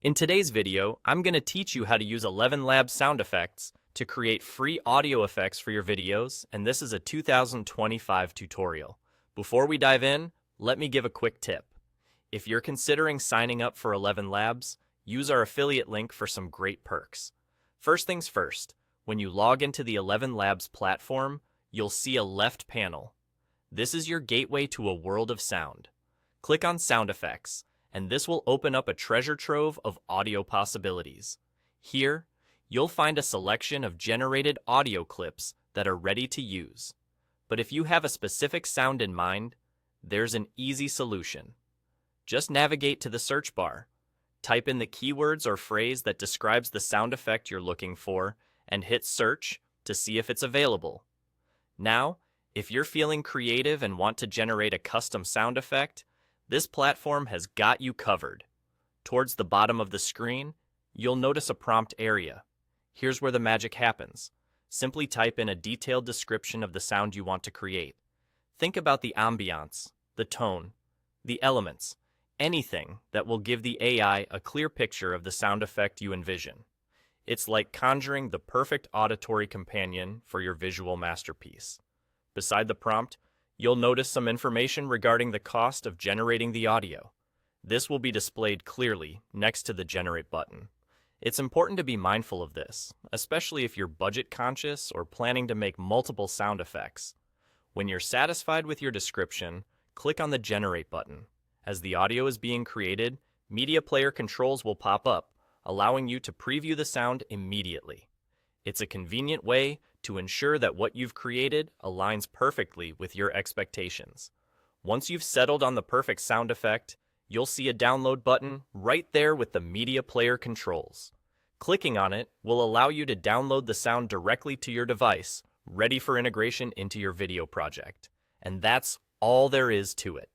In today's video, I'm going to teach you how to use ElevenLabs Sound Effects to create free audio effects for your videos, and this is a 2025 tutorial. Before we dive in, let me give a quick tip. If you're considering signing up for ElevenLabs, use our affiliate link for some great perks. First things first, when you log into the ElevenLabs platform, you'll see a left panel. This is your gateway to a world of sound. Click on Sound Effects, and this will open up a treasure trove of audio possibilities. Here, you'll find a selection of generated audio clips that are ready to use. But if you have a specific sound in mind, there's an easy solution. Just navigate to the search bar, type in the keywords or phrase that describes the sound effect you're looking for, and hit search to see if it's available. Now, if you're feeling creative and want to generate a custom sound effect, this platform has got you covered. Towards the bottom of the screen, you'll notice a prompt area. Here's where the magic happens. Simply type in a detailed description of the sound you want to create. Think about the ambiance, the tone, the elements, anything that will give the AI a clear picture of the sound effect you envision. It's like conjuring the perfect auditory companion for your visual masterpiece. Beside the prompt, you'll notice some information regarding the cost of generating the audio. This will be displayed clearly next to the Generate button. It's important to be mindful of this, especially if you're budget conscious or planning to make multiple sound effects. When you're satisfied with your description, click on the Generate button. As the audio is being created, media player controls will pop up, allowing you to preview the sound immediately. It's a convenient way to ensure that what you've created aligns perfectly with your expectations. Once you've settled on the perfect sound effect, you'll see a download button right there with the media player controls. Clicking on it will allow you to download the sound directly to your device, ready for integration into your video project. And that's all there is to it.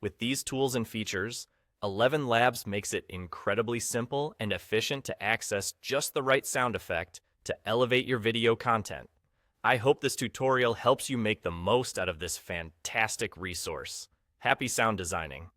With these tools and features, ElevenLabs makes it incredibly simple and efficient to access just the right sound effect to elevate your video content. I hope this tutorial helps you make the most out of this fantastic resource. Happy sound designing!